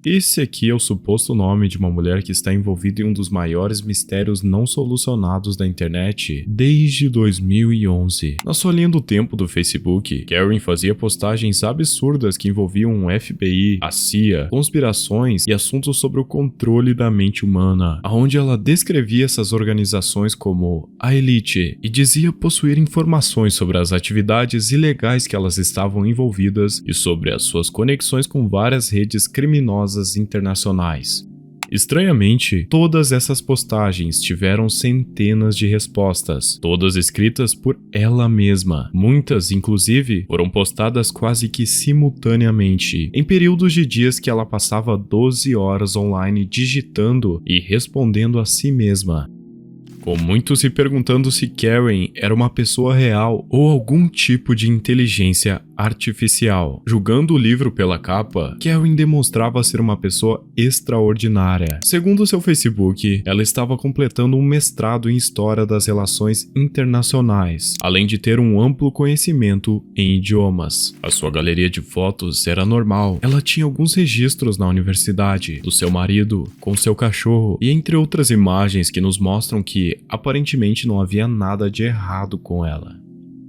Esse aqui é o suposto nome de uma mulher que está envolvida em um dos maiores mistérios não solucionados da internet desde 2011. Na sua linha do tempo do Facebook, Karen fazia postagens absurdas que envolviam o FBI, a CIA, conspirações e assuntos sobre o controle da mente humana, onde ela descrevia essas organizações como a elite e dizia possuir informações sobre as atividades ilegais que elas estavam envolvidas e sobre as suas conexões com várias redes criminosas internacionais. Estranhamente, todas essas postagens tiveram centenas de respostas, todas escritas por ela mesma. Muitas, inclusive, foram postadas quase que simultaneamente, em períodos de dias que ela passava 12 horas online digitando e respondendo a si mesma. Com muitos se perguntando se Karen era uma pessoa real ou algum tipo de inteligência artificial. Julgando o livro pela capa, Karen demonstrava ser uma pessoa extraordinária. Segundo seu Facebook, ela estava completando um mestrado em História das Relações Internacionais, além de ter um amplo conhecimento em idiomas. A sua galeria de fotos era normal. Ela tinha alguns registros na universidade, do seu marido, com seu cachorro e entre outras imagens que nos mostram que aparentemente não havia nada de errado com ela.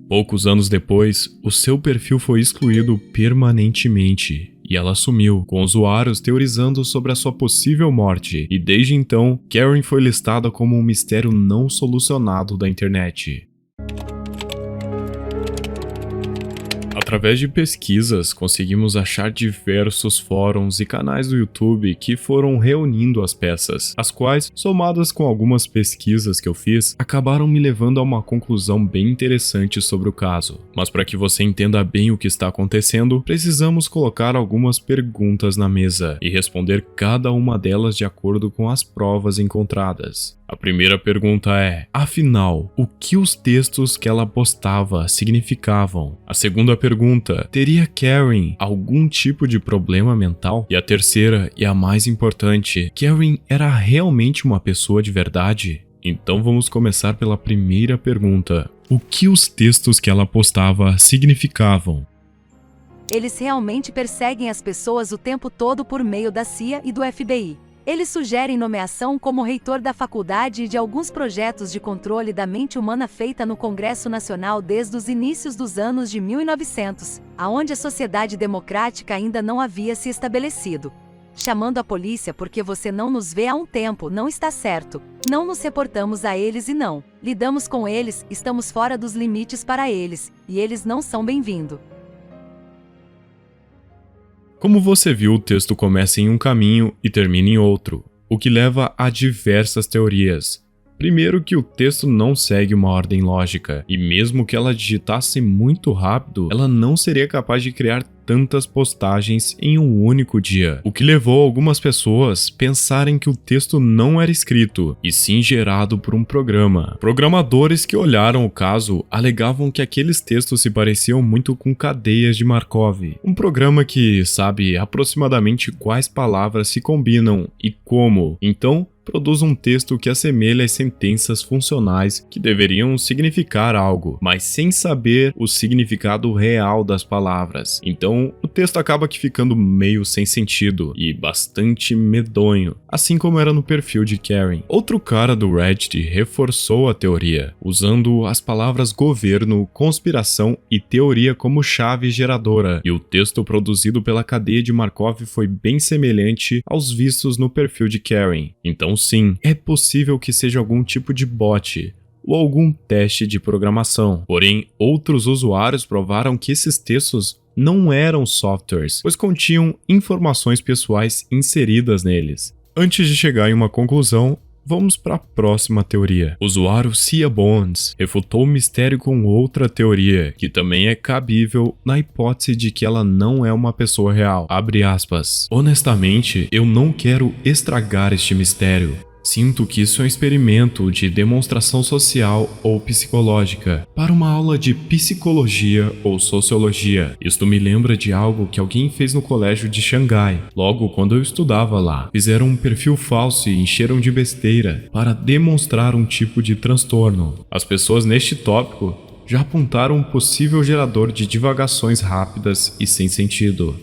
Poucos anos depois, o seu perfil foi excluído permanentemente e ela sumiu, com usuários teorizando sobre a sua possível morte, e desde então, Karen foi listada como um mistério não solucionado da internet. Através de pesquisas, conseguimos achar diversos fóruns e canais do YouTube que foram reunindo as peças, as quais, somadas com algumas pesquisas que eu fiz, acabaram me levando a uma conclusão bem interessante sobre o caso. Mas para que você entenda bem o que está acontecendo, precisamos colocar algumas perguntas na mesa e responder cada uma delas de acordo com as provas encontradas. A primeira pergunta é, afinal, o que os textos que ela postava significavam? A segunda pergunta, teria Karen algum tipo de problema mental? E a terceira, e a mais importante, Karen era realmente uma pessoa de verdade? Então vamos começar pela primeira pergunta. O que os textos que ela postava significavam? Eles realmente perseguem as pessoas o tempo todo por meio da CIA e do FBI. Eles sugerem nomeação como reitor da faculdade e de alguns projetos de controle da mente humana feita no Congresso Nacional desde os inícios dos anos de 1900, aonde a sociedade democrática ainda não havia se estabelecido. Chamando a polícia porque você não nos vê há um tempo não está certo. Não nos reportamos a eles e não lidamos com eles, estamos fora dos limites para eles, e eles não são bem-vindos. Como você viu, o texto começa em um caminho e termina em outro, o que leva a diversas teorias. Primeiro que o texto não segue uma ordem lógica, e mesmo que ela digitasse muito rápido, ela não seria capaz de criar tantas postagens em um único dia, o que levou algumas pessoas a pensarem que o texto não era escrito, e sim gerado por um programa. Programadores que olharam o caso alegavam que aqueles textos se pareciam muito com cadeias de Markov, um programa que sabe aproximadamente quais palavras se combinam e como. Então, produz um texto que assemelha as sentenças funcionais que deveriam significar algo, mas sem saber o significado real das palavras. Então, o texto acaba que ficando meio sem sentido e bastante medonho, assim como era no perfil de Karen. Outro cara do Reddit reforçou a teoria, usando as palavras governo, conspiração e teoria como chave geradora, e o texto produzido pela cadeia de Markov foi bem semelhante aos vistos no perfil de Karen. Então sim, é possível que seja algum tipo de bot ou algum teste de programação. Porém, outros usuários provaram que esses textos não eram softwares, pois continham informações pessoais inseridas neles. Antes de chegar em uma conclusão, vamos para a próxima teoria. O usuário Cia Bones refutou o mistério com outra teoria, que também é cabível na hipótese de que ela não é uma pessoa real. Abre aspas. Honestamente, eu não quero estragar este mistério. Sinto que isso é um experimento de demonstração social ou psicológica para uma aula de psicologia ou sociologia. Isto me lembra de algo que alguém fez no colégio de Xangai, logo quando eu estudava lá. Fizeram um perfil falso e encheram de besteira para demonstrar um tipo de transtorno. As pessoas neste tópico já apontaram um possível gerador de divagações rápidas e sem sentido.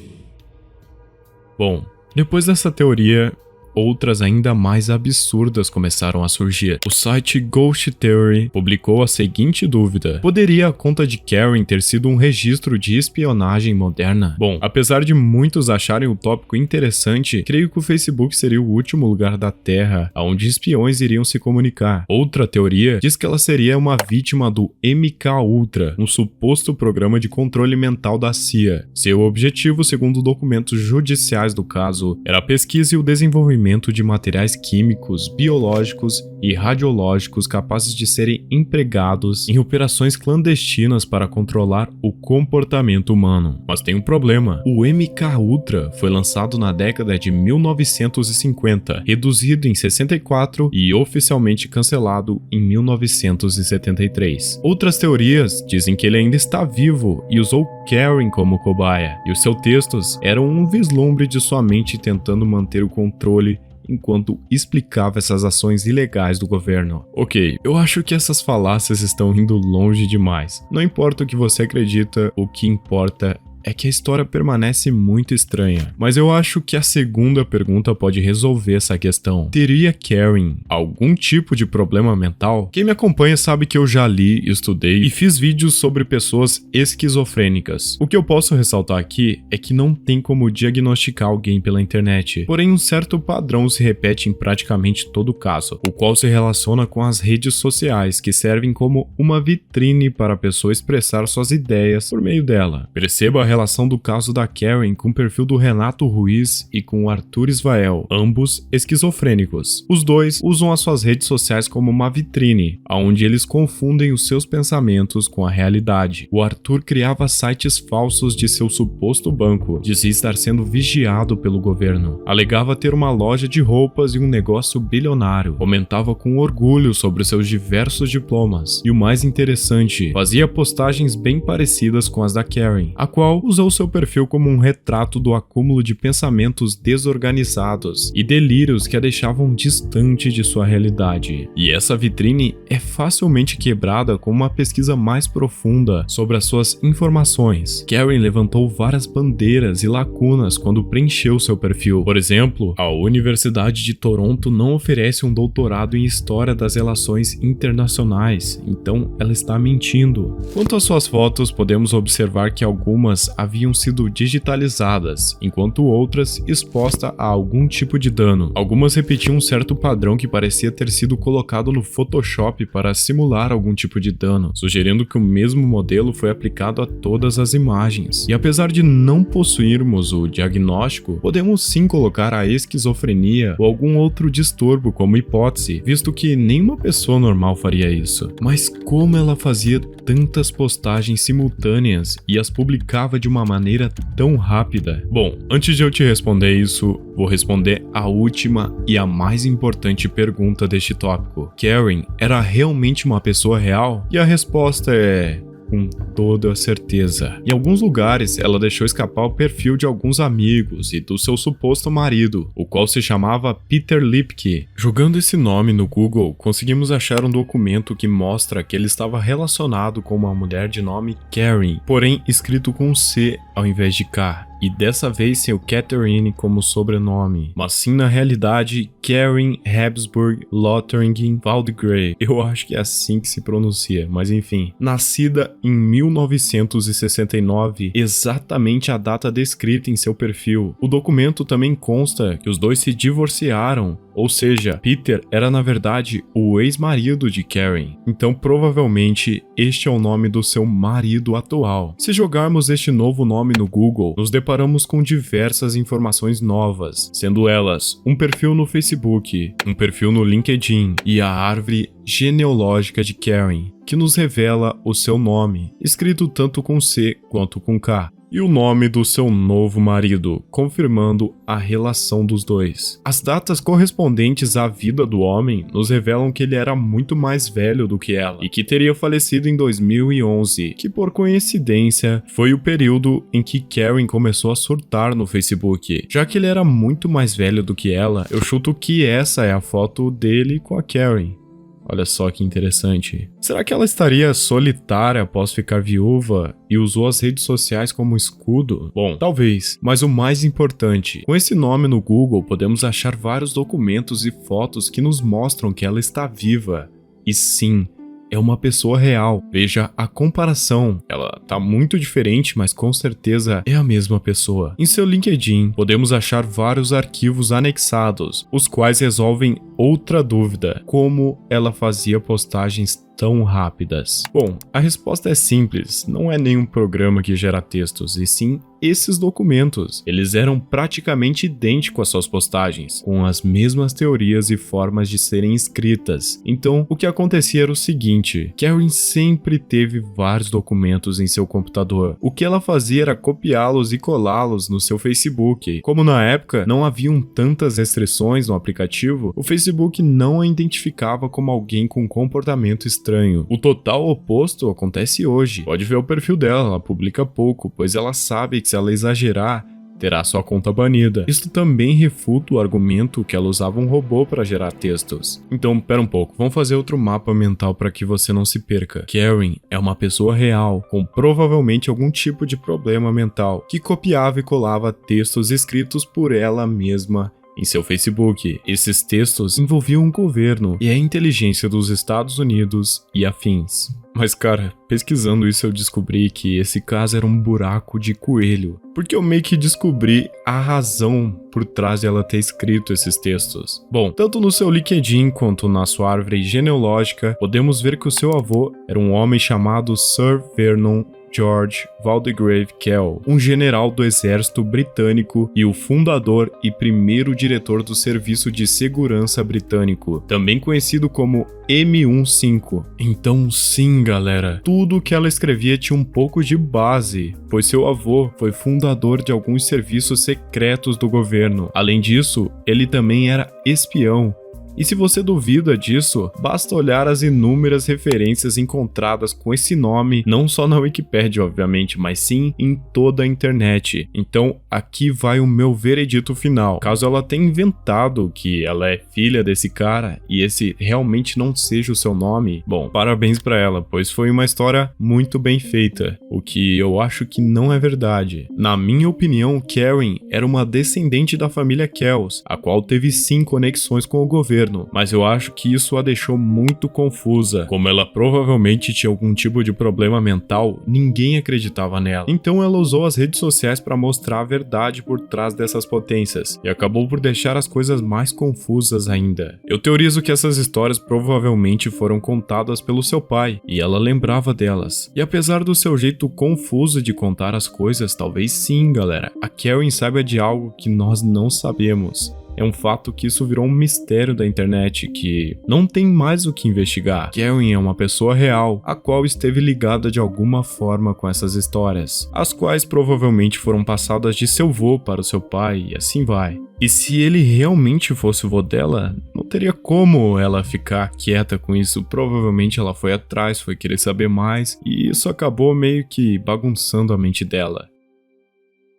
Bom, Depois dessa teoria, outras ainda mais absurdas começaram a surgir. O site Ghost Theory publicou a seguinte dúvida: poderia a conta de Karen ter sido um registro de espionagem moderna? Bom, apesar de muitos acharem o tópico interessante, creio que o Facebook seria o último lugar da Terra onde espiões iriam se comunicar. Outra teoria diz que ela seria uma vítima do MKUltra, um suposto programa de controle mental da CIA. Seu objetivo, segundo documentos judiciais do caso, era a pesquisa e o desenvolvimento de materiais químicos, biológicos e radiológicos capazes de serem empregados em operações clandestinas para controlar o comportamento humano. Mas tem um problema: o MKUltra foi lançado na década de 1950, reduzido em 64 e oficialmente cancelado em 1973. Outras teorias dizem que ele ainda está vivo e usou Karen como cobaia, e os seus textos eram um vislumbre de sua mente tentando manter o controle enquanto explicava essas ações ilegais do governo. Ok, eu acho que essas falácias estão indo longe demais. Não importa o que você acredita, o que importa é que a história permanece muito estranha, mas eu acho que a segunda pergunta pode resolver essa questão. Teria Karen algum tipo de problema mental? Quem me acompanha sabe que eu já li, estudei e fiz vídeos sobre pessoas esquizofrênicas. O que eu posso ressaltar aqui é que não tem como diagnosticar alguém pela internet, porém um certo padrão se repete em praticamente todo caso, o qual se relaciona com as redes sociais, que servem como uma vitrine para a pessoa expressar suas ideias por meio dela. Perceba a relação do caso da Karen com o perfil do Renato Ruiz e com o Arthur Israel, ambos esquizofrênicos. Os dois usam as suas redes sociais como uma vitrine, onde eles confundem os seus pensamentos com a realidade. O Arthur criava sites falsos de seu suposto banco, dizia estar sendo vigiado pelo governo, alegava ter uma loja de roupas e um negócio bilionário, comentava com orgulho sobre seus diversos diplomas, e o mais interessante, fazia postagens bem parecidas com as da Karen, a qual usou seu perfil como um retrato do acúmulo de pensamentos desorganizados e delírios que a deixavam distante de sua realidade. E essa vitrine é facilmente quebrada com uma pesquisa mais profunda sobre as suas informações. Karen levantou várias bandeiras e lacunas quando preencheu seu perfil. Por exemplo, a Universidade de Toronto não oferece um doutorado em História das Relações Internacionais, então ela está mentindo. Quanto às suas fotos, podemos observar que algumas haviam sido digitalizadas, enquanto outras expostas a algum tipo de dano. Algumas repetiam um certo padrão que parecia ter sido colocado no Photoshop para simular algum tipo de dano, sugerindo que o mesmo modelo foi aplicado a todas as imagens. E apesar de não possuirmos o diagnóstico, podemos sim colocar a esquizofrenia ou algum outro distúrbio como hipótese, visto que nenhuma pessoa normal faria isso. Mas como ela fazia tantas postagens simultâneas e as publicava de uma maneira tão rápida? Bom, antes de eu te responder isso, vou responder a última e a mais importante pergunta deste tópico. Karen era realmente uma pessoa real? E a resposta é: com toda certeza. Em alguns lugares, ela deixou escapar o perfil de alguns amigos e do seu suposto marido, o qual se chamava Peter Lipke. Jogando esse nome no Google, conseguimos achar um documento que mostra que ele estava relacionado com uma mulher de nome Karen, porém escrito com C ao invés de K. E dessa vez sem o Catherine como sobrenome, mas sim na realidade Karen Habsburg Lothringen Waldgrave. Eu acho que é assim que se pronuncia, mas enfim. Nascida em 1969, exatamente a data descrita em seu perfil. O documento também consta que os dois se divorciaram, ou seja, Peter era na verdade o ex-marido de Karen. Então provavelmente este é o nome do seu marido atual. Se jogarmos este novo nome no Google, nos deparamos com diversas informações novas, sendo elas um perfil no Facebook, um perfil no LinkedIn e a árvore genealógica de Karen, que nos revela o seu nome, escrito tanto com C quanto com K, e o nome do seu novo marido, confirmando a relação dos dois. As datas correspondentes à vida do homem nos revelam que ele era muito mais velho do que ela e que teria falecido em 2011, que por coincidência foi o período em que Karen começou a surtar no Facebook. Já que ele era muito mais velho do que ela, eu chuto que essa é a foto dele com a Karen. Olha só que interessante. Será que ela estaria solitária após ficar viúva e usou as redes sociais como escudo? Bom, talvez, mas o mais importante, com esse nome no Google podemos achar vários documentos e fotos que nos mostram que ela está viva. E sim, é uma pessoa real. Veja a comparação. Ela tá muito diferente, mas com certeza é a mesma pessoa. Em seu LinkedIn, podemos achar vários arquivos anexados, os quais resolvem outra dúvida: como ela fazia postagens tão rápidas? Bom, a resposta é simples, não é nenhum programa que gera textos, e sim esses documentos. Eles eram praticamente idênticos às suas postagens, com as mesmas teorias e formas de serem escritas. Então, o que acontecia era o seguinte: Karen sempre teve vários documentos em seu computador. O que ela fazia era copiá-los e colá-los no seu Facebook. Como na época não haviam tantas restrições no aplicativo, o Facebook não a identificava como alguém com comportamento estranho. O total oposto acontece hoje. Pode ver o perfil dela, ela publica pouco, pois ela sabe que se ela exagerar, terá sua conta banida. Isto também refuta o argumento que ela usava um robô para gerar textos. Então, pera um pouco, vamos fazer outro mapa mental para que você não se perca. Karen é uma pessoa real, com provavelmente algum tipo de problema mental, que copiava e colava textos escritos por ela mesma em seu Facebook. Esses textos envolviam o governo e a inteligência dos Estados Unidos e afins. Mas cara, pesquisando isso eu descobri que esse caso era um buraco de coelho, porque eu meio que descobri a razão por trás de ela ter escrito esses textos. Bom, tanto no seu LinkedIn quanto na sua árvore genealógica, podemos ver que o seu avô era um homem chamado Sir Vernon George Waldegrave Kell, um general do exército britânico e o fundador e primeiro diretor do Serviço de Segurança Britânico, também conhecido como MI5. Então sim, galera, tudo que ela escrevia tinha um pouco de base, pois seu avô foi fundador de alguns serviços secretos do governo. Além disso, ele também era espião. E se você duvida disso, basta olhar as inúmeras referências encontradas com esse nome, não só na Wikipédia, obviamente, mas sim em toda a internet. Então, aqui vai o meu veredito final. Caso ela tenha inventado que ela é filha desse cara e esse realmente não seja o seu nome, bom, parabéns pra ela, pois foi uma história muito bem feita, o que eu acho que não é verdade. Na minha opinião, Karen era uma descendente da família Kells, a qual teve sim conexões com o governo, mas eu acho que isso a deixou muito confusa. Como ela provavelmente tinha algum tipo de problema mental, ninguém acreditava nela. Então ela usou as redes sociais para mostrar a verdade por trás dessas potências, e acabou por deixar as coisas mais confusas ainda. Eu teorizo que essas histórias provavelmente foram contadas pelo seu pai, e ela lembrava delas. E apesar do seu jeito confuso de contar as coisas, talvez sim, galera, a Karen saiba de algo que nós não sabemos. É um fato que isso virou um mistério da internet, que não tem mais o que investigar. Karen é uma pessoa real, a qual esteve ligada de alguma forma com essas histórias, as quais provavelmente foram passadas de seu vô para o seu pai, e assim vai. E se ele realmente fosse o vô dela, não teria como ela ficar quieta com isso. Provavelmente ela foi atrás, foi querer saber mais, e isso acabou meio que bagunçando a mente dela.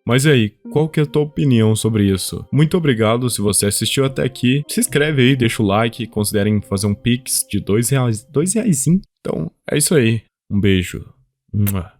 Mas e aí, qual que é a tua opinião sobre isso? Muito obrigado se você assistiu até aqui. Se inscreve aí, deixa o like, considerem fazer um pix de R$2. R$2,zinho. Então, é isso aí. Um beijo. Mua.